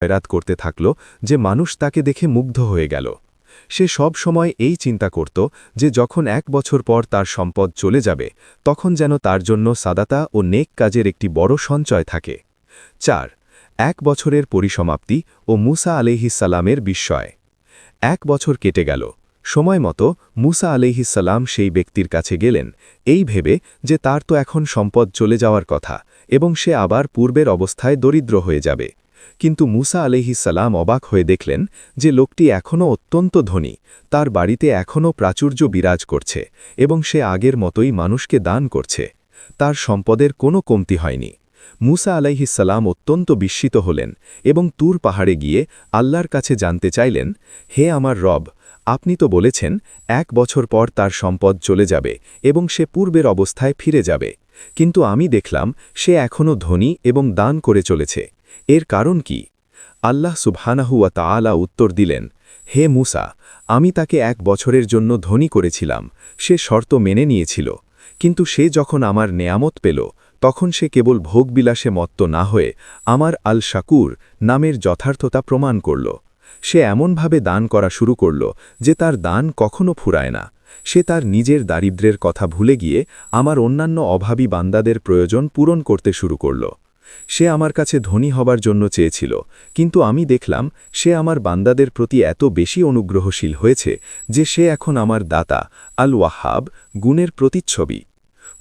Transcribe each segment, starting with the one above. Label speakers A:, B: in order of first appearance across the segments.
A: খয়রাত করতে থাকল যে মানুষ তাকে দেখে মুগ্ধ হয়ে গেল। সে সব সময় এই চিন্তা করত যে যখন 1 বছর পর তার সম্পদ চলে যাবে তখন যেন তার জন্য সাদাতা ও নেক কাজের একটি বড় সঞ্চয় থাকে। 4. 1 বছরের পরিসমাপ্তি ও মুসা আলাইহিসসালামের বিস্ময়। 1 বছর কেটে গেল। সময় মতো মুসা আলাইহিসসালাম সেই ব্যক্তির কাছে গেলেন, এই ভেবে যে তার তো এখন সম্পদ চলে যাওয়ার কথা এবং সে আবার পূর্বের অবস্থায় দরিদ্র হয়ে যাবে। কিন্তু মুসা আলাইহিসসালাম অবাক হয়ে দেখলেন যে লোকটি এখনও অত্যন্ত ধনী, তার বাড়িতে এখনও প্রাচুর্য বিরাজ করছে এবং সে আগের মতোই মানুষকে দান করছে। তার সম্পদের কোনো কমতি হয়নি। মুসা আলাইহিসসালাম অত্যন্ত বিস্মিত হলেন এবং তুর পাহাড়ে গিয়ে আল্লাহর কাছে জানতে চাইলেন, হে আমার রব, আপনি তো বলেছেন 1 বছর পর তার সম্পদ চলে যাবে এবং সে পূর্বের অবস্থায় ফিরে যাবে, কিন্তু আমি দেখলাম সে এখনও ধনী এবং দান করে চলেছে। এর কারণ কি? আল্লাহ সুবহানাহু ওয়া তাআলা উত্তর দিলেন, হে মুসা, আমি তাকে 1 বছরের জন্য ধনী করেছিলাম, সে শর্ত মেনে নিয়েছিল, কিন্তু সে যখন আমার নেয়ামত পেল তখন সে কেবল ভোগবিলাসে মত্ত না হয়ে আমার আল শাকুর নামের যথার্থতা প্রমাণ করল। সে এমনভাবে দান করা শুরু করল যে তার দান কখনো ফুরায় না। সে তার নিজের দারিদ্র্যের কথা ভুলে গিয়ে আমার অন্যান্য অভাবী বান্দাদের প্রয়োজন পূরণ করতে শুরু করল। সে আমার কাছে ধনী হবার জন্য চেয়েছিল, কিন্তু আমি দেখলাম সে আমার বান্দাদের প্রতি এত বেশি অনুগ্রহশীল হয়েছে যে সে এখন আমার দাতা আল ওয়াহাব গুণের প্রতিচ্ছবি।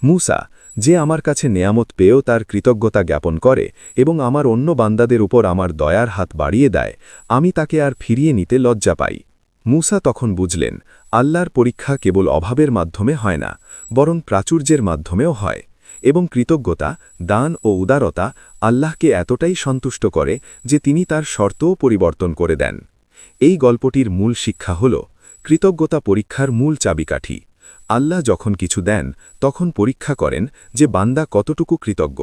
A: মুসা, যে আমার কাছে নেয়ামত পেয়েও তার কৃতজ্ঞতা জ্ঞাপন করে এবং আমার অন্য বান্দাদের উপর আমার দয়ার হাত বাড়িয়ে দেয়, আমি তাকে আর ফিরিয়ে নিতে লজ্জা পাই। মুসা তখন বুঝলেন, আল্লাহর পরীক্ষা কেবল অভাবের মাধ্যমে হয় না, বরং প্রাচুর্যের মাধ্যমেও হয়, এবং কৃতজ্ঞতা, দান ও উদারতা আল্লাহকে এতটাই সন্তুষ্ট করে যে তিনি তার শর্তও পরিবর্তন করে দেন। এই গল্পটির মূল শিক্ষা হল, কৃতজ্ঞতা পরীক্ষার মূল চাবিকাঠি। আল্লাহ যখন কিছু দেন তখন পরীক্ষা করেন যে বান্দা কতটুকু কৃতজ্ঞ।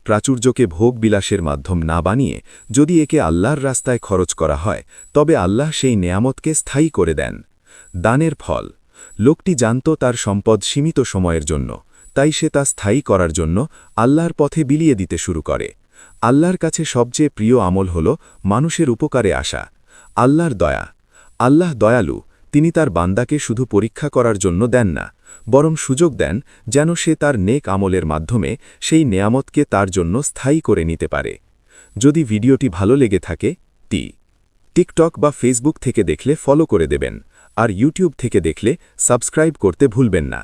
A: প্রাচুর্যকে ভোগ বিলাসের মাধ্যম না বানিয়ে যদি একে আল্লাহর রাস্তায় খরচ করা হয় তবে আল্লাহ সেই নেয়ামতকে স্থায়ী করে দেন। দানের ফল। লোকটি জানত তার সম্পদ সীমিত সময়ের জন্য, তাই সে তা স্থায়ী করার জন্য আল্লাহর পথে বিলিয়ে দিতে শুরু করে। আল্লাহর কাছে সবচেয়ে প্রিয় আমল হল মানুষের উপকারে আসা। আল্লাহর দয়া। আল্লাহ দয়ালু, তিনি তার বান্দাকে শুধু পরীক্ষা করার জন্য দেন না, বরং সুযোগ দেন যেন সে তার নেক আমলের মাধ্যমে সেই নেয়ামতকে তার জন্য স্থায়ী করে নিতে পারে। যদি ভিডিওটি ভালো লেগে থাকে, টিকটক বা ফেসবুক থেকে দেখলে ফলো করে দেবেন, আর ইউটিউব থেকে দেখলে সাবস্ক্রাইব করতে ভুলবেন না।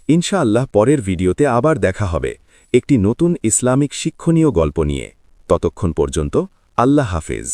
A: ইনশাআল্লাহ পরের ভিডিওতে আবার দেখা হবে একটি নতুন ইসলামিক শিক্ষণীয় গল্প নিয়ে। ততক্ষণ পর্যন্ত আল্লাহ হাফেজ।